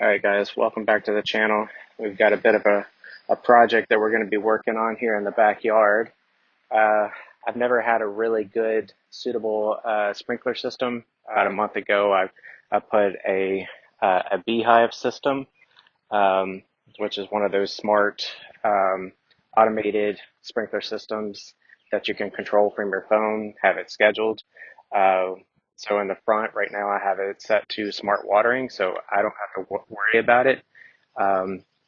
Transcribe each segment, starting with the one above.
Alright guys, welcome back to the channel. We've got a bit of a project that we're going to be working on here in the backyard. Uh, I've never had a really good, suitable sprinkler system. About a month ago, I put a B-Hyve system, um, which is one of those smart automated sprinkler systems that you can control from your phone, have it scheduled. Uh, so in the front right now, I have it set to smart watering, so I don't have to worry about it.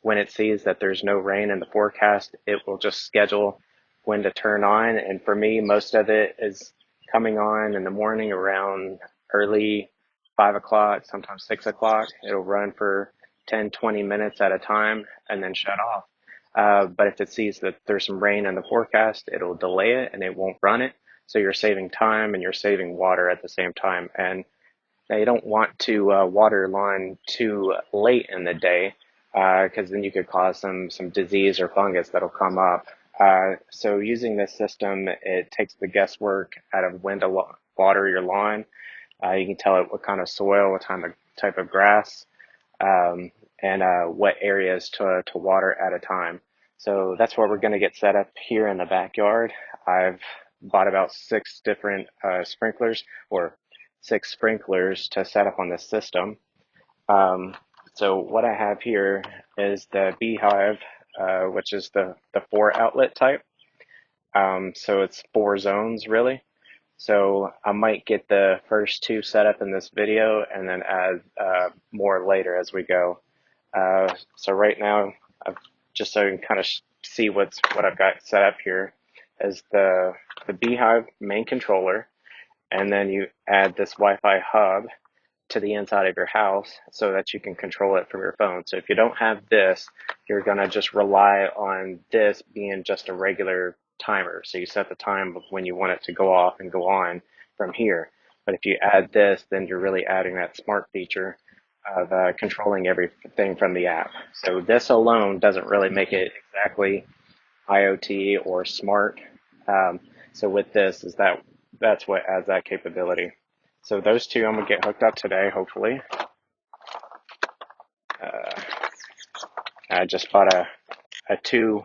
When it sees that there's no rain in the forecast, it will just schedule when to turn on. And for me, most of it is coming on in the morning around early 5 o'clock, sometimes 6 o'clock. It'll run for 10, 20 minutes at a time and then shut off. But if it sees that there's some rain in the forecast, it'll delay it and it won't run it. So you're saving time and you're saving water at the same time. And now you don't want to water your lawn too late in the day because then you could cause some disease or fungus that'll come up. So using this system, it takes the guesswork out of when to water your lawn. You can tell it what kind of soil, what type of grass, and what areas to water at a time. So that's what we're going to get set up here in the backyard. I've bought about six different sprinklers or six sprinklers to set up on this system. Um, so what I have here is the B-Hyve, which is the four outlet type. So it's four zones really. So I might get the first two set up in this video and then add more later as we go. So right now, just so you can kind of see what I've got set up here is the B-Hyve main controller, and then you add this Wi-Fi hub to the inside of your house so that you can control it from your phone. So if you don't have this, you're gonna just rely on this being just a regular timer. So you set the time of when you want it to go off and go on from here. But if you add this, then you're really adding that smart feature of controlling everything from the app. So this alone doesn't really make it exactly IoT or smart. Um, so with this, that's what adds that capability. So those two I'm gonna get hooked up today, hopefully. Uh, I just bought a two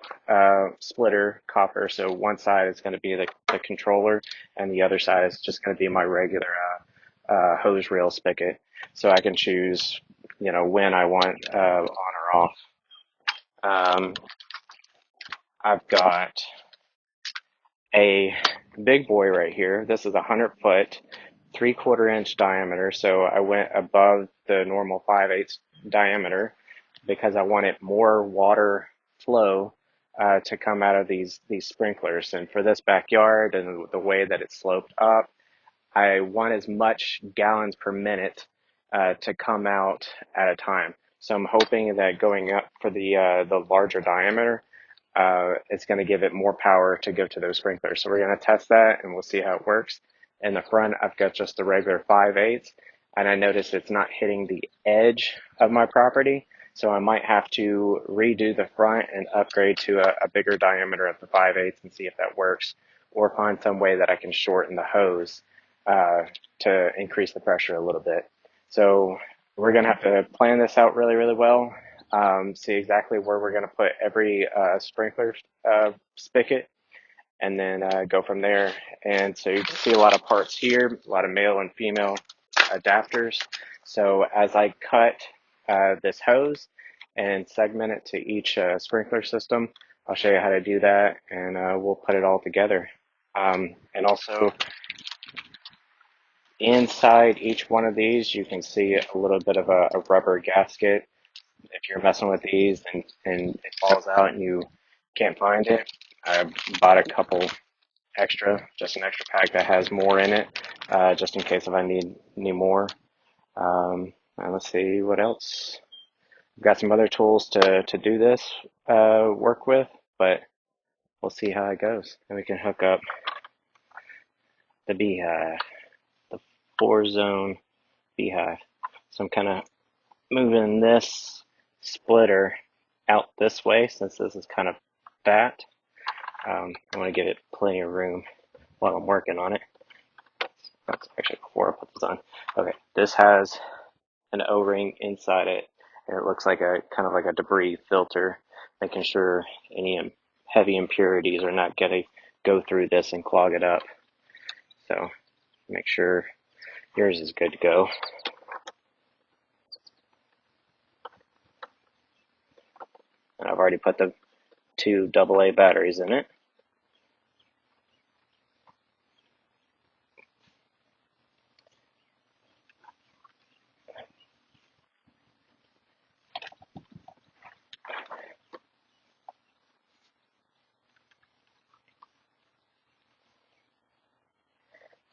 splitter copper, so one side is going to be the controller, and the other side is just going to be my regular hose reel spigot. So I can choose, when I want on or off. Um, I've got a big boy right here. This is 100 foot, 3/4 inch diameter. So I went above the normal 5/8 diameter because I wanted more water flow to come out of these sprinklers. And for this backyard and the way that it's sloped up, I want as much gallons per minute to come out at a time. So I'm hoping that going up for the larger diameter, it's going to give it more power to go to those sprinklers. So we're going to test that and we'll see how it works. In the front, I've got just the regular 5/8, and I noticed it's not hitting the edge of my property. So I might have to redo the front and upgrade to a bigger diameter of the 5/8 and see if that works, or find some way that I can shorten the hose uh, to increase the pressure a little bit. So we're going to have to plan this out really, really well. See exactly where we're going to put every sprinkler spigot, and then go from there. And so you can see a lot of parts here, a lot of male and female adapters. So as I cut this hose and segment it to each sprinkler system, I'll show you how to do that, and we'll put it all together. And also inside each one of these, you can see a little bit of a rubber gasket. If you're messing with these and it falls out and you can't find it, I bought a couple extra, just an extra pack that has more in it, just in case if I need more. And let's see what else. I've got some other tools to do this work with, but we'll see how it goes. And we can hook up the B-Hyve, the 4-zone B-Hyve. So I'm kind of moving this splitter out this way since this is kind of fat. I want to give it plenty of room while I'm working on it. That's actually before I put this on. Okay, this has an O-ring inside it, It looks like a kind of like a debris filter, making sure any heavy impurities are not going to go through this and clog it up. So make sure yours is good to go. And I've already put the 2 AA batteries in it.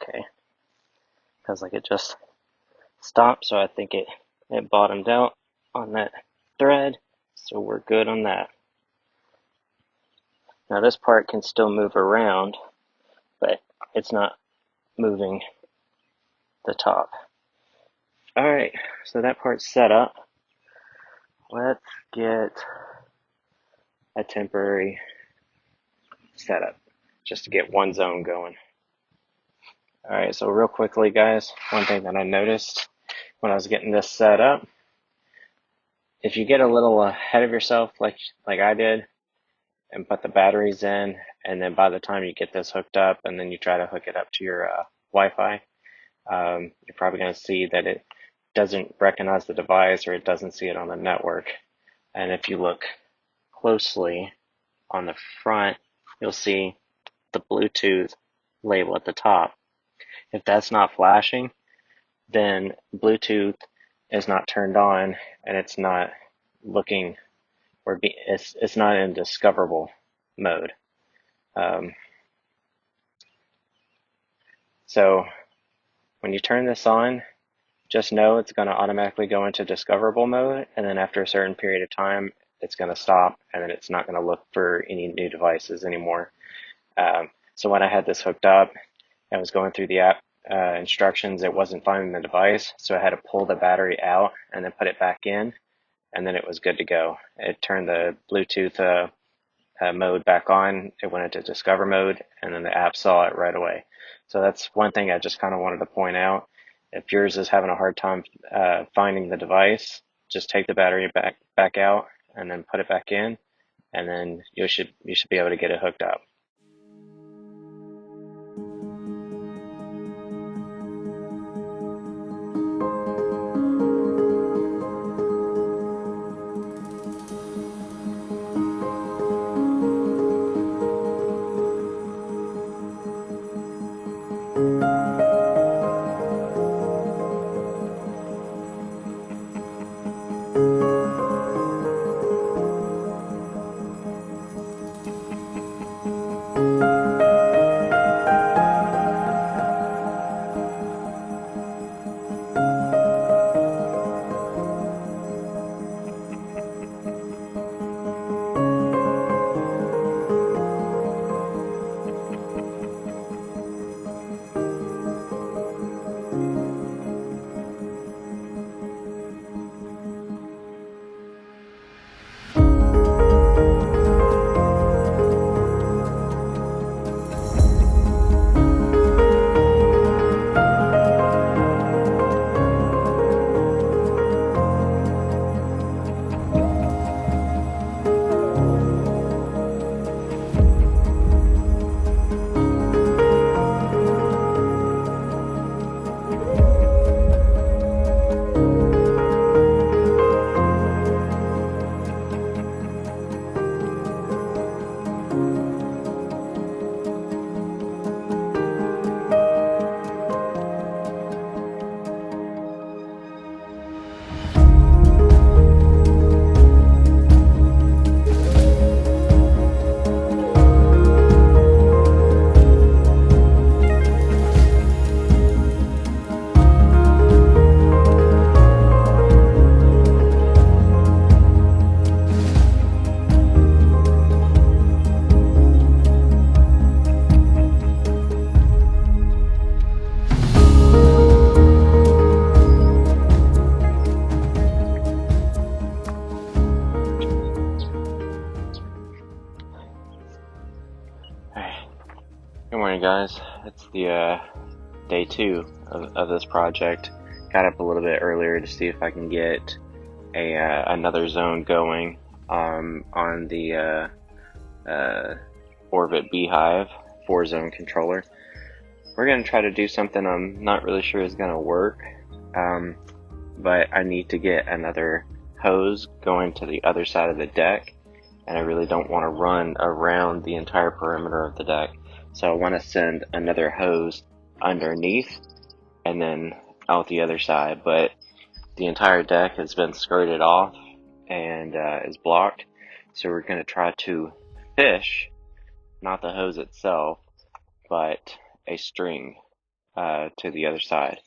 Okay, feels like it just stopped, so I think it bottomed out on that thread, so we're good on that. Now this part can still move around, but it's not moving the top. Alright, so that part's set up. Let's get a temporary setup just to get one zone going. Alright, so real quickly guys, one thing that I noticed when I was getting this set up, if you get a little ahead of yourself like I did and put the batteries in, and then by the time you get this hooked up and then you try to hook it up to your Wi-Fi, you're probably going to see that it doesn't recognize the device, or it doesn't see it on the network. And if you look closely on the front, you'll see the Bluetooth label at the top. If that's not flashing, then Bluetooth is not turned on and it's not looking, or it's not in discoverable mode. So when you turn this on, just know it's going to automatically go into discoverable mode, and then after a certain period of time, it's going to stop, and then it's not going to look for any new devices anymore. So when I had this hooked up, I was going through the app instructions, it wasn't finding the device, so I had to pull the battery out and then put it back in, and then it was good to go. It turned the Bluetooth mode back on, it went into discover mode, and then the app saw it right away. So that's one thing I just kind of wanted to point out. If yours is having a hard time finding the device, just take the battery back out and then put it back in, and then you should be able to get it hooked up. Good morning guys, it's the day 2 of this project. Got up a little bit earlier to see if I can get another zone going on the Orbit B-Hyve 4-zone controller. We're going to try to do something I'm not really sure is going to work, but I need to get another hose going to the other side of the deck, and I really don't want to run around the entire perimeter of the deck. So I want to send another hose underneath and then out the other side, but the entire deck has been skirted off and is blocked. So we're going to try to fish, not the hose itself, but a string to the other side.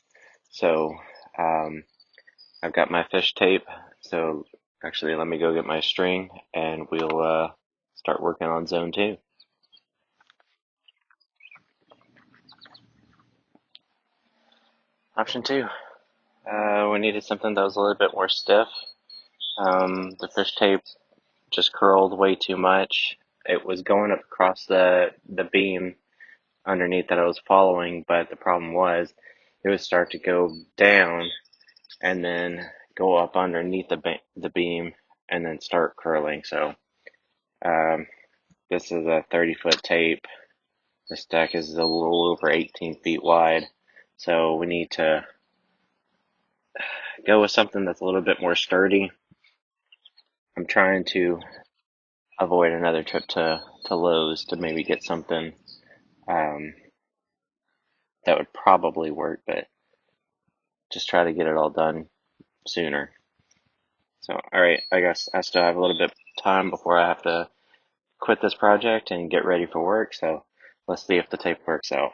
So I've got my fish tape. So actually, let me go get my string and we'll start working on zone 2. Option 2. We needed something that was a little bit more stiff. The fish tape just curled way too much. It was going up across the beam underneath that I was following, but the problem was it would start to go down and then go up underneath the beam and then start curling. So this is a 30-foot tape. This deck is a little over 18 feet wide, so we need to go with something that's a little bit more sturdy. I'm trying to avoid another trip to Lowe's to maybe get something that would probably work, but just try to get it all done sooner. So, alright, I guess I still have a little bit of time before I have to quit this project and get ready for work, so let's see if the tape works out.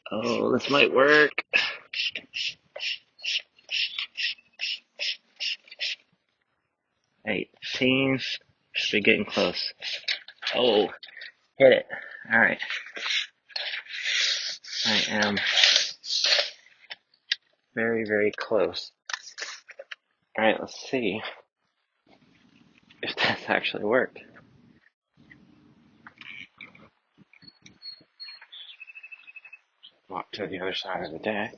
Oh, this might work. 18. Should be getting close. Oh, hit it. Alright. I am very, very close. Alright, let's see if this actually worked. Walk to the other side of the deck.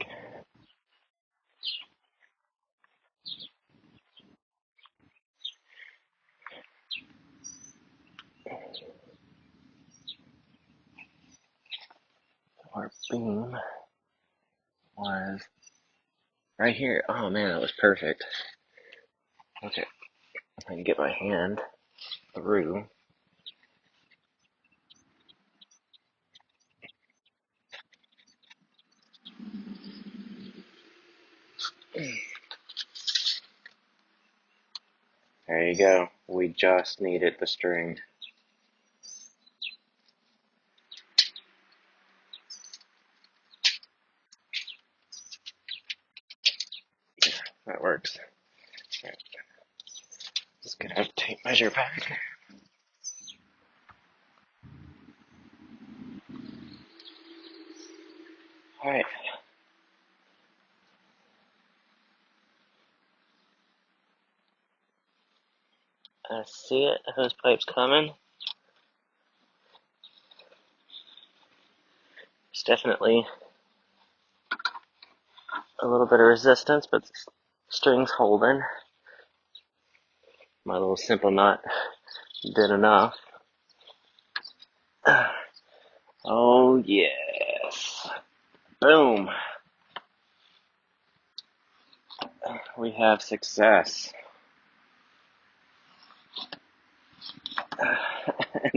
Our beam was right here. Oh man, that was perfect. Okay, if I can get my hand through. There you go. We just needed the string. Yeah, that works. All right. Just get a tape measure back. Alright. I see it. The hose pipe's coming. There's definitely a little bit of resistance, but the string's holding. My little simple knot did enough. Oh yes. Boom. We have success.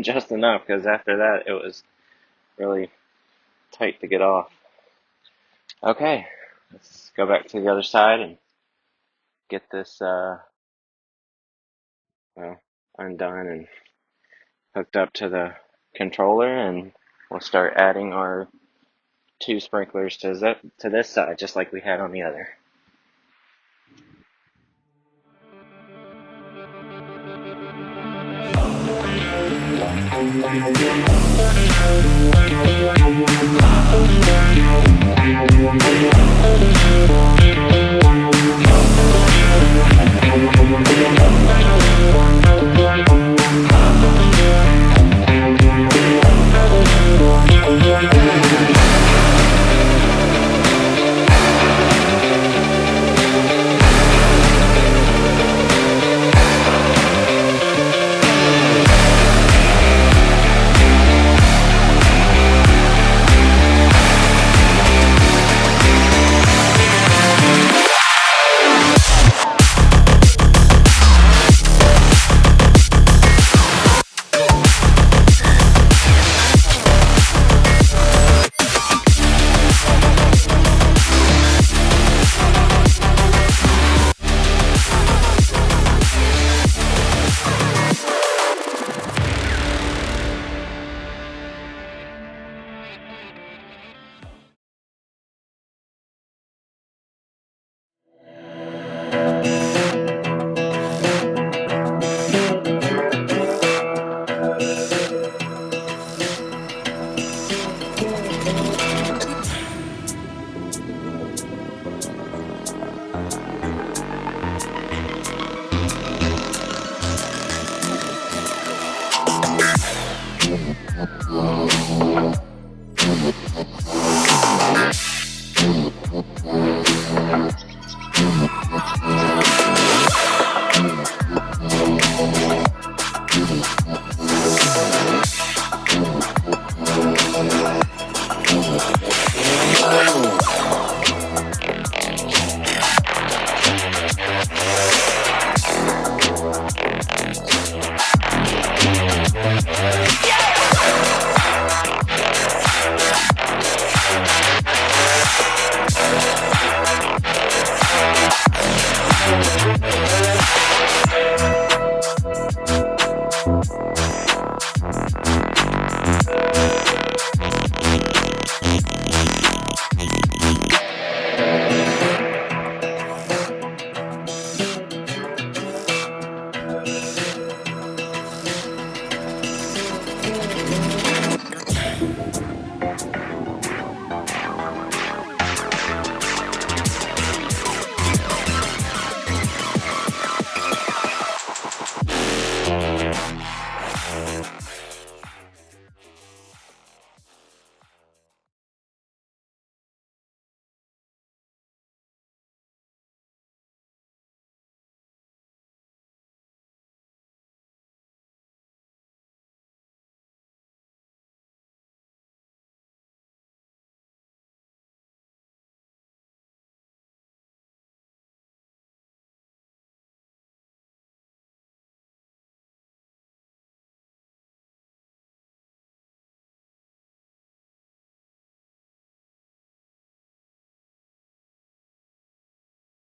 Just enough, because after that it was really tight to get off. Okay, let's go back to the other side and get this undone and hooked up to the controller, and we'll start adding our 2 sprinklers to this side, just like we had on the other.